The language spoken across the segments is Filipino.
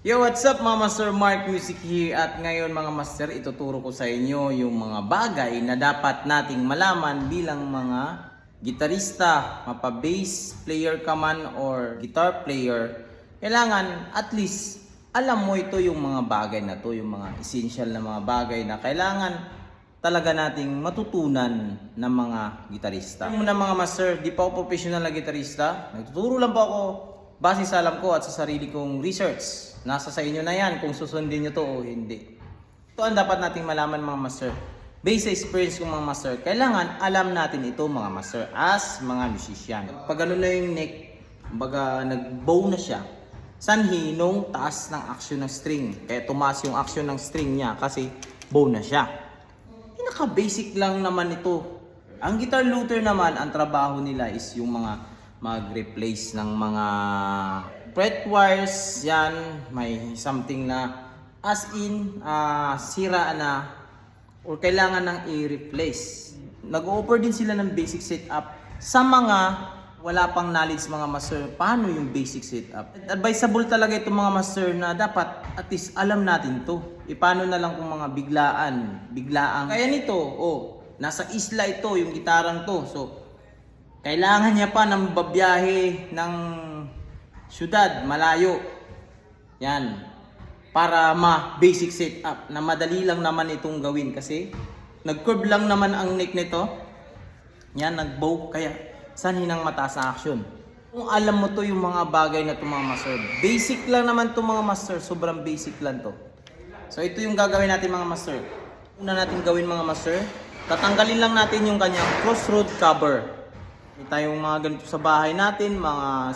Yo, what's up mga Master? Mark Music here. At ngayon mga Master, ituturo ko sa inyo yung mga bagay na dapat nating malaman bilang mga gitarista, mapa-bass player ka man or guitar player. Kailangan at least alam mo ito yung mga bagay na to, yung mga essential na mga bagay na kailangan talaga nating matutunan ng mga gitarista. Muna mga Master, di pa ako professional na gitarista. Nagtuturo lang po ako base sa alam ko at sa sarili kong research. Nasa sa inyo na yan kung susundin nyo to o hindi. Ito ang dapat nating malaman mga Master. Based sa experience kong mga Master, kailangan alam natin ito mga Master as mga musician. Pag ano na yung neck, baga nag-bow na siya, sanhi nung taas ng action ng string. Kaya tumaas yung action ng string niya kasi bow na siya. Pinaka-basic lang naman ito. Ang guitar luthier naman, ang trabaho nila is yung mga mag-replace ng mga fret wires, yan, may something na as in sira na or kailangan ng i-replace. Nag-offer din sila ng basic setup sa mga wala pang knowledge mga Master. Paano yung basic setup? Advisable talaga itong mga Master na dapat at least alam natin to. Paano na lang kung mga biglaan. Kaya nito, nasa isla ito, yung gitarang to. So, kailangan niya pa ng babiyahe ng syudad, malayo. Yan. Para ma-basic setup na madali lang naman itong gawin kasi nag-curve lang naman ang neck nito. Yan, nag-bow. Kaya sanhi ng mataas na action. Kung alam mo to yung mga bagay na to mga Master, basic lang naman to mga Master. Sobrang basic lang to. So ito yung gagawin natin mga Master. Una natin gawin mga Master, tatanggalin lang natin yung kanyang crossroad cover. May tayong mga ganito sa bahay natin, mga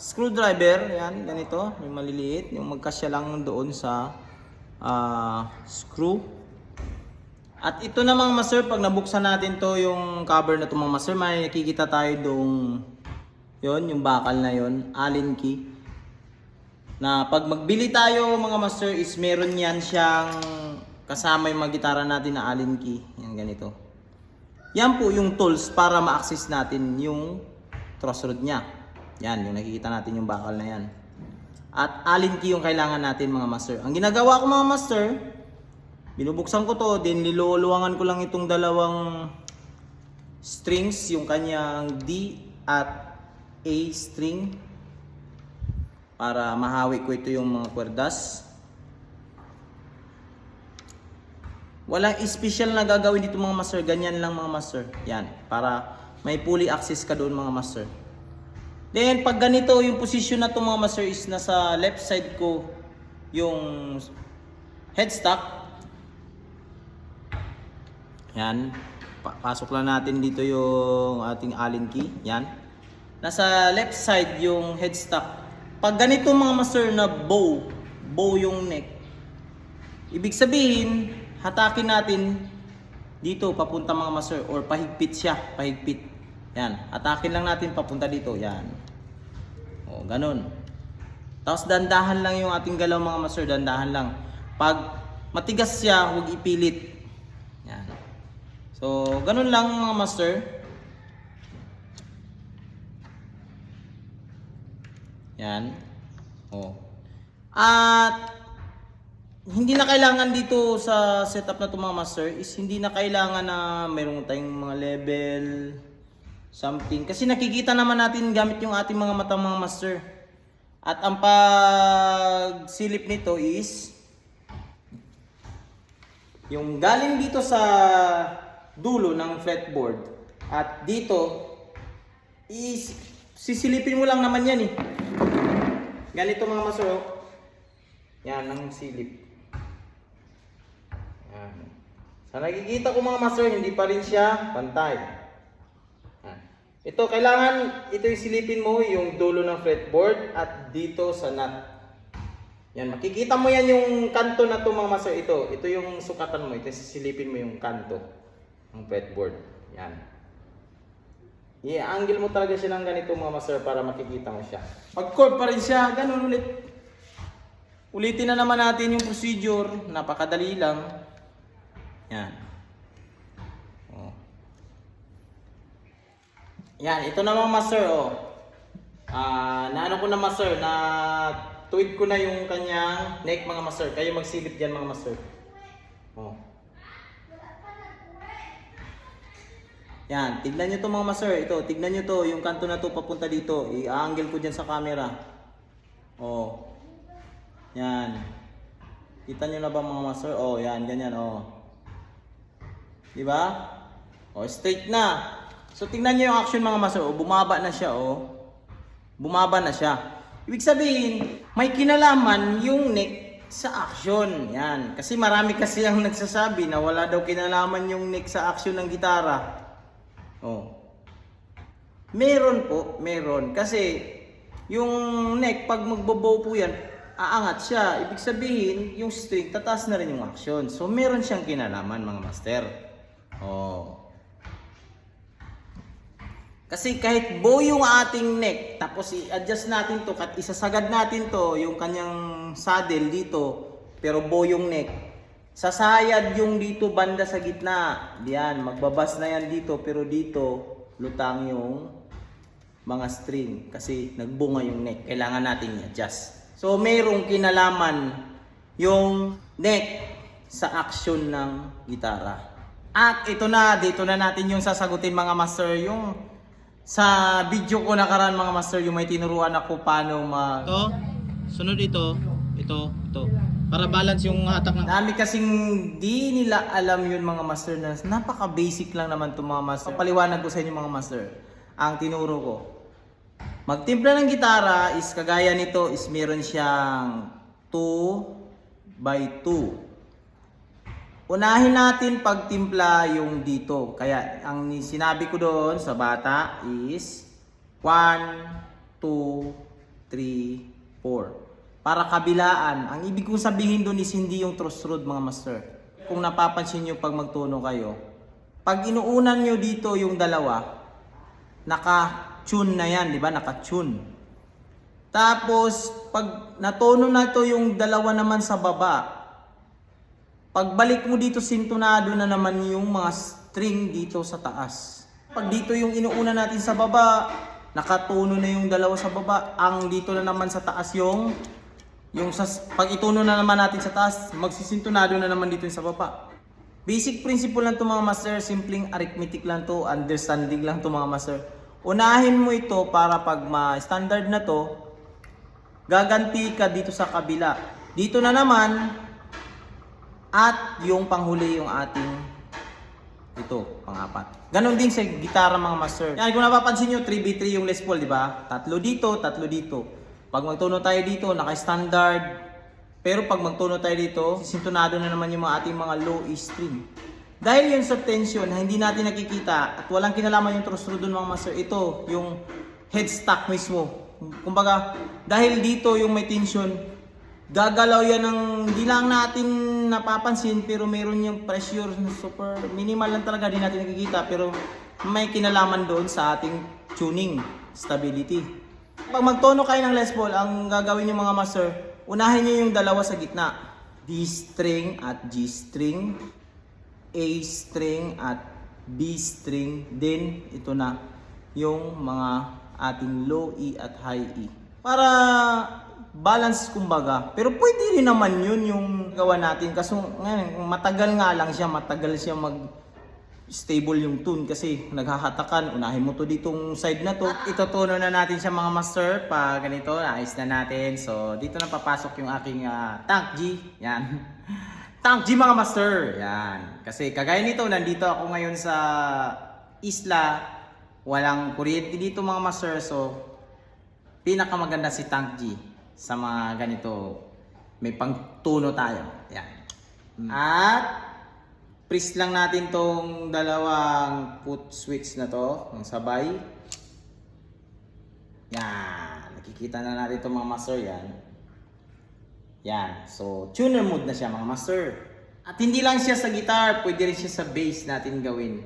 screwdriver, yan, ganito, yung maliliit, yung magkasya lang doon sa screw. At ito na mga Master, pag nabuksan natin to yung cover na to mga Master, may nakikita tayo doon, yon yung bakal na yon, Allen key. Na pag magbili tayo mga Master is meron yan siyang kasama yung mga gitara natin na Allen key, yan ganito. Yan po yung tools para ma-access natin yung crossroad niya. Yan, yung nakikita natin yung bakal na yan. At Allen key yung kailangan natin mga Master. Ang ginagawa ko mga Master, binubuksan ko to, then niluluwangan ko lang itong dalawang strings, yung kanyang D at A string. Para mahawi ko ito yung mga kwerdas. Walang special na gagawin dito mga Master, ganyan lang mga Master. Yan, para may fully access ka doon mga Master. Then pag ganito yung position na to mga Master is nasa left side ko yung headstock. Yan, pasok lang natin dito yung ating Allen key. Yan, nasa left side yung headstock. Pag ganito mga Master na bow yung neck, ibig sabihin hatakin natin dito papunta mga Master or pahigpit siya, pahigpit. Yan, hatakin lang natin papunta dito, yan. O, ganun. Tapos dandahan lang yung ating galaw mga Master, dandahan lang. Pag matigas siya, huwag ipilit. Yan. So, ganun lang mga Master. Yan. O. At hindi na kailangan dito sa setup na ito mga Master is hindi na kailangan na mayroon tayong mga level something kasi nakikita naman natin gamit yung ating mga mata mga Master. At ang pagsilip nito is yung galing dito sa dulo ng fretboard at dito is sisilipin mo lang naman yan ganito mga Master. Yan ang silip. Sa nakikita ko mga Master, hindi pa rin siya pantay. Ito, kailangan ito yung silipin mo yung dulo ng fretboard at dito sa nut. Yan, makikita mo yan yung kanto na to mga Master. Ito yung sukatan mo. Ito silipin mo yung kanto ng fretboard. Yan. I-angle mo talaga siya ng ganito mga Master para makikita mo siya. Pag-chord pa rin siya, ganun ulit. Ulitin na naman natin yung procedure. Napakadali lang. Yan. Yan, ito na mga Master. Naano ko na Master na tuwid ko na yung kanyang neck mga master. Kayo magsilip dyan mga master. Oh. Yan, tignan nyo to mga master. Ito, tignan nyo to. Yung kanto na to papunta dito. I-angle ko dyan sa camera. Oh. Yan. Kita nyo na ba mga master? Oh, yan, ganyan. Oh. Diba? Oh, straight na. So, tignan nyo yung action mga master. Oh, bumaba na siya. Oh. Bumaba na siya. Ibig sabihin, may kinalaman yung neck sa action. Yan. Kasi marami kasi ang nagsasabi na wala daw kinalaman yung neck sa action ng gitara. Oh. Meron po, meron. Kasi yung neck, pag magbobow po yan, aangat siya. Ibig sabihin, yung string, tataas na rin yung action. So, meron siyang kinalaman mga master. Oh. Kasi kahit bow yung ating neck, tapos i-adjust natin to, at isasagad natin to, yung kanyang saddle dito, pero bow yung neck, sasayad yung dito banda sa gitna. Diyan, magbabas na yan dito, pero dito, lutang yung mga string. Kasi nagbunga yung neck, kailangan natin i-adjust. So, mayroong kinalaman yung neck sa action ng gitara. At ito na, dito na natin yung sasagutin mga master, yung sa video ko nakaraan mga master, yung may tinuruan ako paano ito, sunod ito. Para balance yung hatak ng... Dami kasing di nila alam yun mga master na napaka basic lang naman to mga master. Paliwanag ko sa inyo mga master, ang tinuro ko. Magtimpla ng gitara is kagaya nito is meron siyang 2x2. Unahin natin pagtimpla yung dito. Kaya ang sinabi ko doon sa bata is 1, 2, 3, 4. Para kabilaan. Ang ibig kong sabihin doon is hindi yung truss rod mga master. Kung napapansin nyo pag magtuno kayo, pag inuunan nyo dito yung dalawa, naka-tune na yan, di ba? Naka-tune. Tapos, pag natono na ito yung dalawa naman sa baba, pagbalik mo dito, sintonado na naman yung mga string dito sa taas. Pag dito yung inuuna natin sa baba, nakatuno na yung dalawa sa baba. Ang dito na naman sa taas pag ituno na naman natin sa taas, magsisintonado na naman dito yung sa baba. Basic principle lang to mga master, simpleng arithmetic lang to, understanding lang to mga master. Unahin mo ito para pag ma-standard na to, gaganti ka dito sa kabila. Dito na naman, at yung panghuli yung ating ito, pang-apat. Ganon din sa gitara mga master. Yan, kung napapansin nyo, 3x3 yung Les Paul, di ba? Tatlo dito, tatlo dito. Pag magtuno tayo dito, naka-standard. Pero pag magtuno tayo dito, sintonado na naman yung mga ating mga low E string. Dahil yun sa tension na hindi natin nakikita at walang kinalaman yung truss rod dun mga master, ito, yung headstock mismo. Kumbaga, dahil dito yung may tension, gagalaw yan ng hindi lang natin napapansin pero meron yung pressure super minimal lang talaga, di natin nakikita pero may kinalaman doon sa ating tuning stability. Pag magtono kayo ng Les Paul, ang gagawin nyo mga master, unahin nyo yung dalawa sa gitna, D string at G string, A string at B string, then ito na yung mga ating low E at high E para balance kumbaga. Pero pwede rin naman yun yung gawa natin. Kaso ngayon, matagal nga lang siya. Matagal siya mag-stable yung tune. Kasi naghahatakan. Unahin mo to ditong side na to. Itutuno na natin siya mga master. Pag ganito, naayos na natin. So, dito na papasok yung aking tank G. Yan. Tank G mga master. Yan. Kasi kagaya nito, nandito ako ngayon sa isla. Walang kuryente dito mga master. So, pinakamaganda si tank G. Sa mga ganito, may pangtuno tayo. Yan. At press lang natin tong dalawang foot switch na to, ng sabay. Yan. Nakikita na natin itong mga master yan. Yan. So, tuner mode na siya mga master. At hindi lang siya sa guitar, pwede rin siya sa bass natin gawin.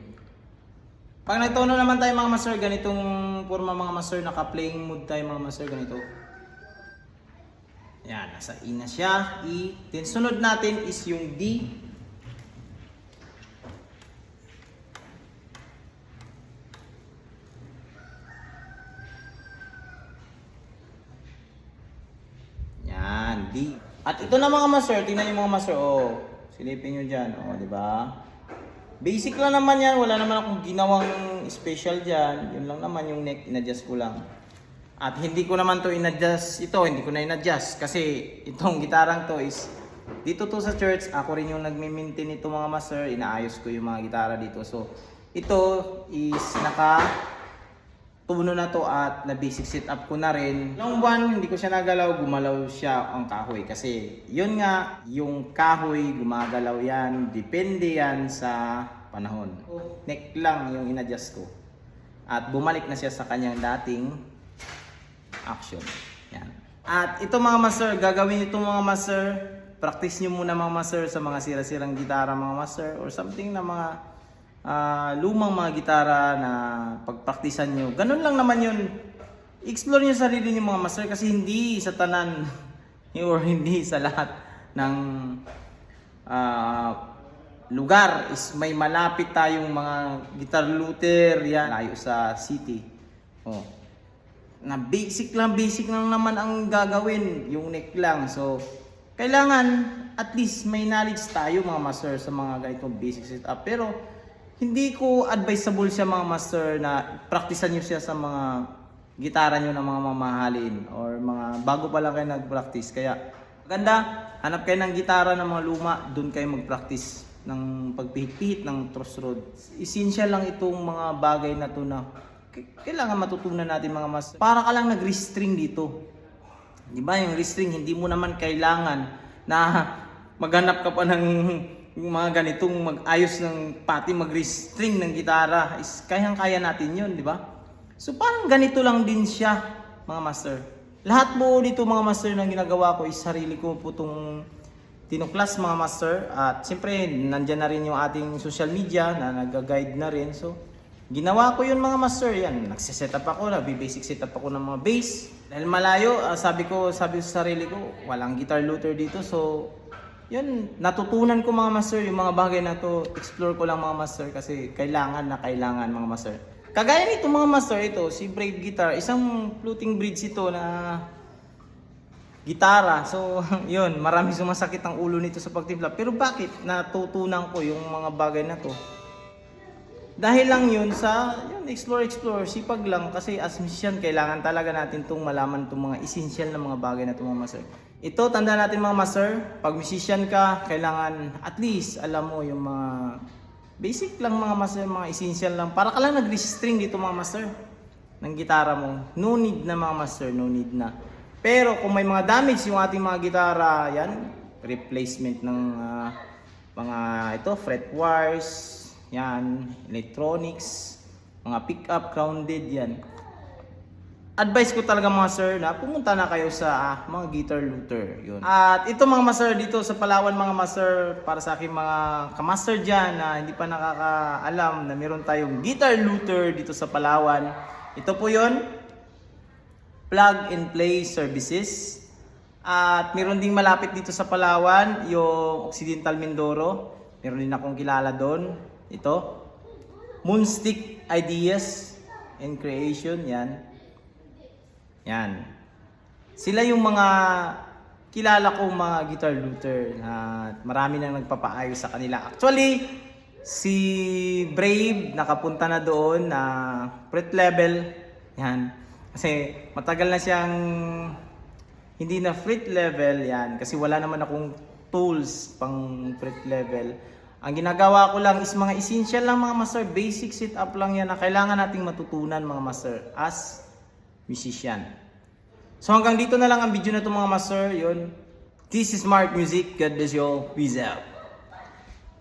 Pag nagtono naman tayo mga master, ganitong forma mga master, naka-playing mode tayo mga master, ganito. Yan, nasa E na siya, E. Then sunod natin is yung D. Yan. At ito na mga master, tingnan niyo mga master, oh. Silipin niyo diyan, oh, di ba? Basic lang naman yan, wala naman akong ginawang special diyan. Yun lang naman yung neck, in-adjust ko lang. At hindi ko naman to in-adjust ito, hindi ko na in-adjust kasi itong gitarang to is dito to sa church, ako rin yung nagme-maintain ito mga master, inaayos ko yung mga gitara dito. So ito is naka tuno na to at na basic setup ko na rin. Long buwan, hindi ko siya nagalaw, gumalaw siya ang kahoy kasi yun nga, yung kahoy gumagalaw yan, depende yan sa panahon. Neck lang yung in-adjust ko at bumalik na siya sa kanyang dating action. Yan. At ito mga master, gagawin ito mga master, practice nyo muna mga master sa mga sira-sirang gitara mga master or something na mga lumang mga gitara na pagpraktisan nyo. Ganun lang naman yun. Explore nyo sarili nyo mga master kasi hindi sa tanan or hindi sa lahat ng lugar is may malapit tayong mga guitar luthier yan layo sa city. Oh. Na basic lang naman ang gagawin, yung neck lang. So kailangan at least may knowledge tayo mga master sa mga ganitong basic setup. Pero hindi ko advisable siya mga master na praktisan nyo siya sa mga gitara nyo na mga mamahalin or mga bago pa lang kayo nag-practice. Kaya maganda, hanap kayo ng gitara ng mga luma, doon kayo mag-practice ng pagpihit-pihit ng truss rod. Essential lang itong mga bagay na to na kailangan matutunan natin mga master. Para ka lang nag-restring dito. Di ba yung restring, hindi mo naman kailangan na maghanap ka pa ng mga ganitong mag-ayos ng pati mag-restring ng gitara. Is kayang-kaya natin yun, di ba? So parang ganito lang din siya mga master. Lahat po dito mga master na ginagawa ko is sarili ko po itong tinuklas mga master. At siyempre nandyan na rin yung ating social media na nag-guide na rin. So ginawa ko yun mga master, yan, nagsiset-up ako, nagbi-basic setup ako ng mga bass. Dahil malayo, sabi sa sarili ko, walang guitar luthier dito. So, yun, natutunan ko mga master, yung mga bagay na to, explore ko lang mga master kasi kailangan mga master. Kagaya nito mga master, ito, si Brave Guitar, isang floating bridge ito na gitara. So, yun, marami sumasakit ang ulo nito sa pagtimpla. Pero bakit natutunan ko yung mga bagay na to? Dahil lang yun sa yun, explore, sipag lang kasi as musician kailangan talaga natin itong malaman itong mga essential na mga bagay na itong mga master. Ito, tanda natin mga master, pag musician ka, kailangan at least alam mo yung mga basic lang mga master, mga essential lang. Para ka lang nag-restring dito mga master ng gitara mo. No need na mga master, no need na. Pero kung may mga damage yung ating mga gitara, yan, replacement ng mga ito, fret wires, yan, electronics, mga pick-up, grounded, yan. Advice ko talaga mga sir na pumunta na kayo sa mga guitar luthier. Yun. At ito mga master dito sa Palawan mga master, para sa aking mga kamaster dyan na hindi pa nakakaalam na meron tayong guitar luthier dito sa Palawan. Ito po yun, plug and play services. At meron ding malapit dito sa Palawan, yung Occidental Mindoro. Meron din akong kilala doon. Ito, Moonstick Ideas and Creation, yan. Yan. Sila yung mga kilala kong mga guitar luthier na marami nang nagpapaayos sa kanila. Actually, si Brave nakapunta na doon na fret level. Yan. Kasi matagal na siyang hindi na fret level, yan. Kasi wala naman akong tools pang fret level. Ang ginagawa ko lang is mga essential lang mga master, basic setup lang yan na kailangan nating matutunan mga master as musician. So hanggang dito na lang ang video na ito mga master. Yun. This is Mark Music. God bless you all. Peace out.